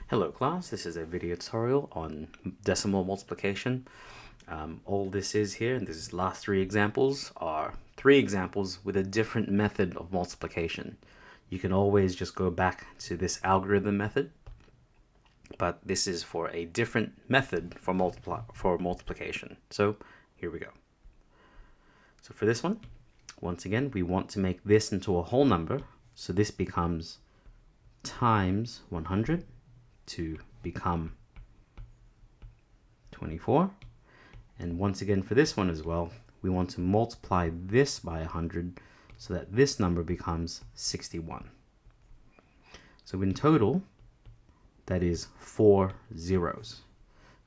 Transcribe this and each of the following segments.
Hello class, this is a video tutorial on decimal multiplication. All this is here, and these last three examples are three examples with a different method of multiplication. You can always just go back to this algorithm method, but this is for a different method for multiplication. So here we go. So for this one, once again, we want to make this into a whole number. So this becomes times 100 to become 24. And once again for this one as well, we want to multiply this by 100 so that this number becomes 61. So in total, that is 4 zeros.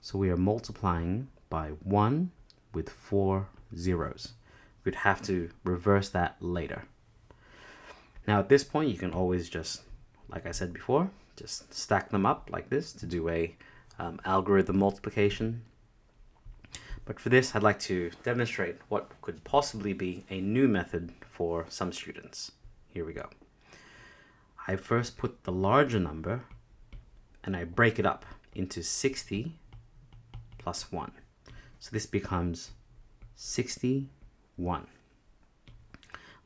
So we are multiplying by 1 with 4 zeros. We'd have to reverse that later. Now at this point, you can always just, like I said before, just stack them up like this to do a algorithm multiplication. But for this, I'd like to demonstrate what could possibly be a new method for some students. Here we go. I first put the larger number and I break it up into 60 plus 1. So this becomes 61.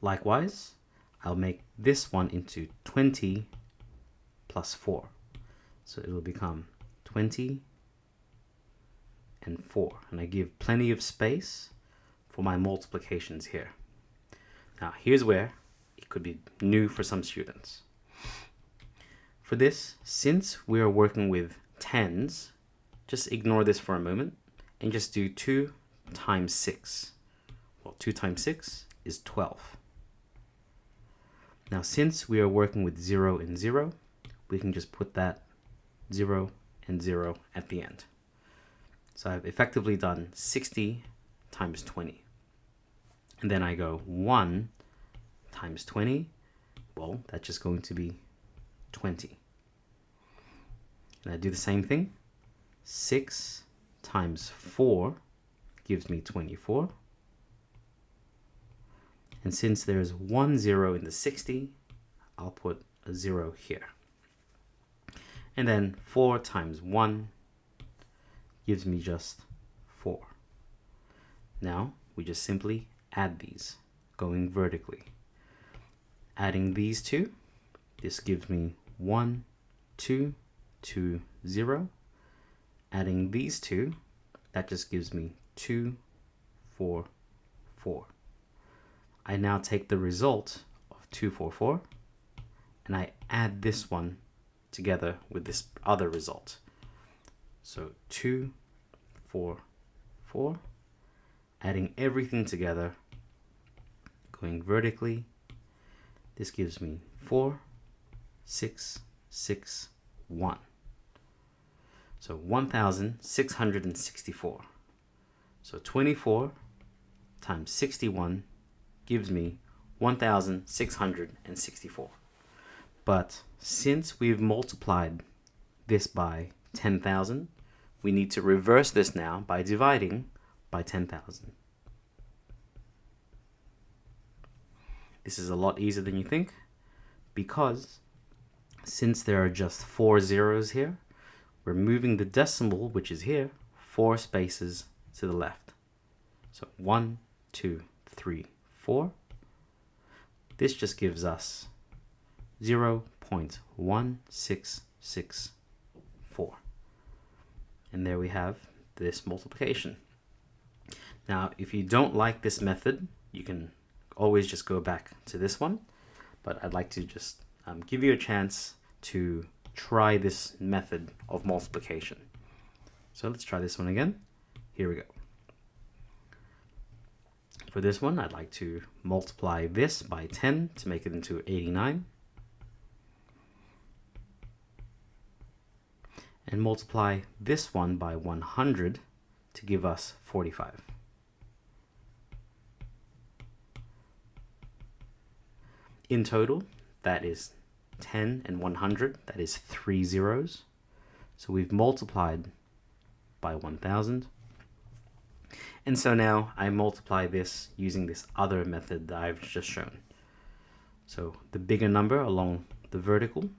Likewise, I'll make this one into 20 plus 4. So it will become 20 and 4. And I give plenty of space for my multiplications here. Now here's where it could be new for some students. For this, since we are working with tens, just ignore this for a moment and just do 2 times 6. Well, 2 times 6 is 12. Now since we are working with 0 and 0, we can just put that 0 and 0 at the end. So I've effectively done 60 times 20. And then I go 1 times 20. Well, that's just going to be 20. And I do the same thing. 6 times 4 gives me 24. And since there's 1 0 in the 60, I'll put a 0 here. And then 4 times 1 gives me just 4. Now we just simply add these, going vertically. Adding these two, this gives me 1, 2, 2, 0. Adding these two, that just gives me 2, 4, 4. I now take the result of 2, 4, 4, and I add this one together with this other result. So 2, 4, 4, adding everything together, going vertically, this gives me 4, 6, 6, 1. So 1,664. So 24 times 61 gives me 1,664. But since we've multiplied this by 10,000, we need to reverse this now by dividing by 10,000. This is a lot easier than you think, because since there are just 4 zeros here, we're moving the decimal, which is here, 4 spaces to the left. So 1, 2, 3, 4. This just gives us 0.1664. And there we have this multiplication. Now, if you don't like this method, you can always just go back to this one. But I'd like to just give you a chance to try this method of multiplication. So let's try this one again. Here we go. For this one, I'd like to multiply this by 10 to make it into 89. And multiply this one by 100 to give us 45. In total, that is 10 and 100, that is 3 zeros. So we've multiplied by 1,000. And so now I multiply this using this other method that I've just shown. So the bigger number along the vertical,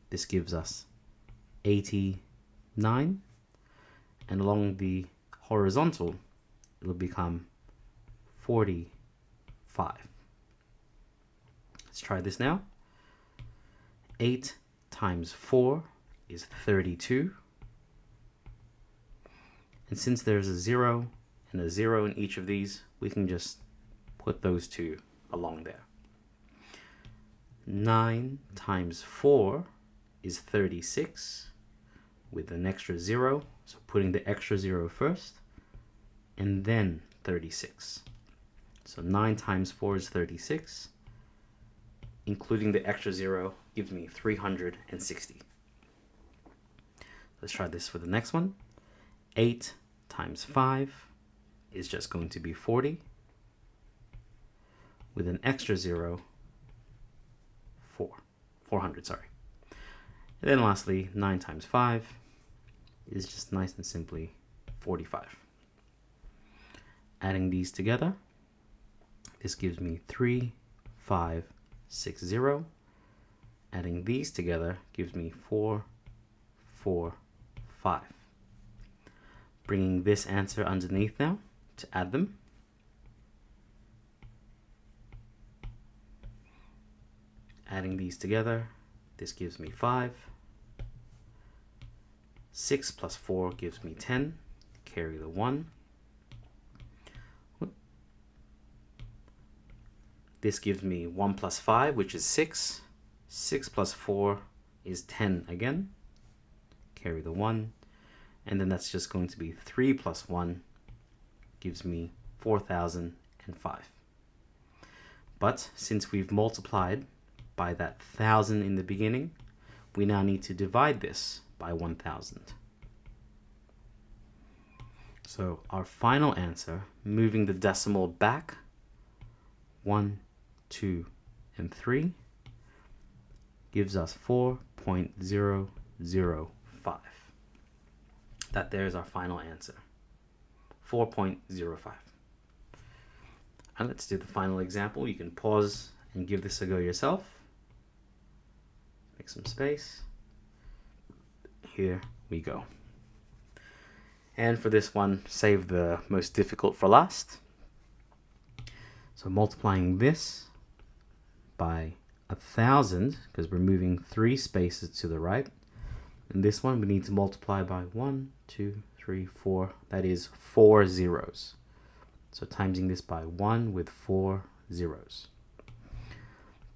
this gives us 89, and along the horizontal, it'll become 45. Let's try this now. 8 times 4 is 32. And since there's a 0 and a 0 in each of these, we can just put those two along there. 9 times 4 is 36 with an extra 0. So putting the extra 0 first, and then 36. So 9 times 4 is 36. Including the extra 0 gives me 360. Let's try this for the next one. 8 times 5 is just going to be 40. With an extra 0, 400, sorry. And then lastly, 9 times 5 is just nice and simply 45. Adding these together, this gives me 3560. Adding these together gives me 445. Bringing this answer underneath now to add them. Adding these together, this gives me 5. 6 plus 4 gives me 10. Carry the 1. This gives me 1 plus 5, which is 6. 6 plus 4 is 10 again. Carry the 1. And then that's just going to be 3 plus 1 gives me 4005. But since we've multiplied by that 1,000 in the beginning, we now need to divide this by 1,000. So our final answer, moving the decimal back 1, 2, and 3, gives us 4.005. That there's our final answer, 4.05. And let's do the final example. You can pause and give this a go yourself. Make some space. Here we go. And for this one, save the most difficult for last. So multiplying this by 1,000, because we're moving 3 spaces to the right. And this one we need to multiply by 1, 2, 3, 4. That is 4 zeros. So timesing this by 1 with 4 zeros.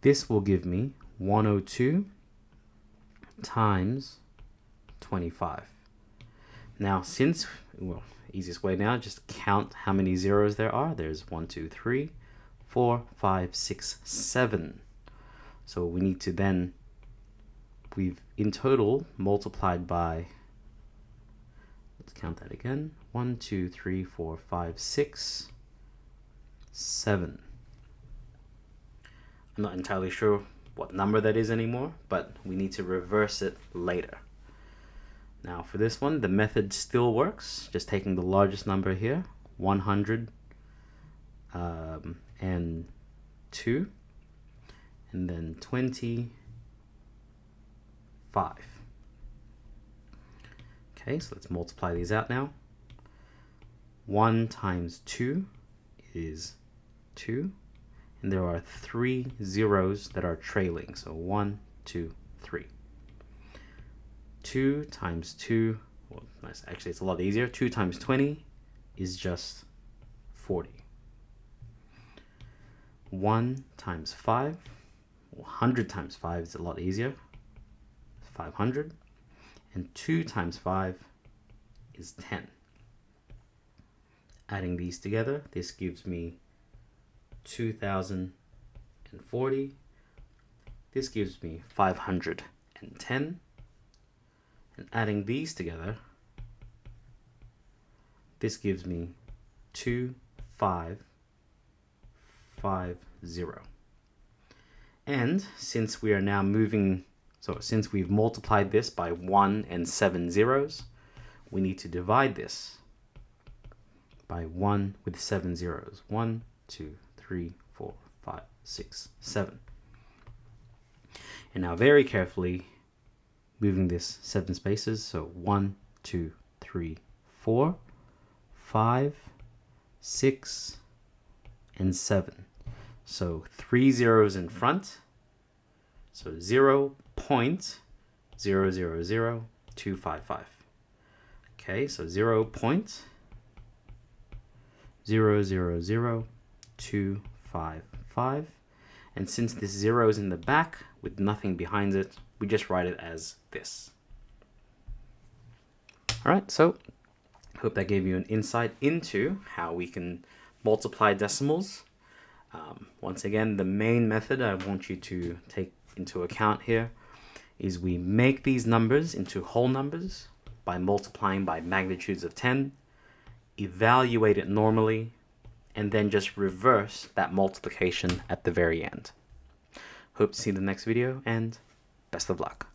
This will give me 102 times 25. Now, since, well, easiest way now, just count how many zeros there are. There's 1, 2, 3, 4, 5, 6, 7. So we need to then, we've in total multiplied by, let's count that again, 1, 2, 3, 4, 5, 6, 7. I'm not entirely sure what number that is anymore, but we need to reverse it later. Now for this one, the method still works, just taking the largest number here, 102, and then 25. Okay, so let's multiply these out now. 1 times 2 is 2, and there are 3 zeros that are trailing, so 1, 2, 3. 2 times 2, well, nice. Actually, it's a lot easier. 2 times 20 is just 40. 1 times 5, 100 times 5 is a lot easier. 500. And 2 times 5 is 10. Adding these together, this gives me 2040. This gives me 510. And adding these together, this gives me 2550. And since we are now moving, so since we've multiplied this by 1 and 7 zeros, we need to divide this by 1 with 7 zeros. 1, 2, 3, 4, 5, 6, 7. And now very carefully, moving this 7 spaces. So 1, 2, 3, 4, 5, 6, and 7. So 3 zeros in front. So 0.000255. Okay, so 0.000255. And since this 0 is in the back with nothing behind it, we just write it as this. All right, so hope that gave you an insight into how we can multiply decimals. Once again, the main method I want you to take into account here is we make these numbers into whole numbers by multiplying by magnitudes of 10, evaluate it normally, and then just reverse that multiplication at the very end. Hope to see you in the next video, and best of luck.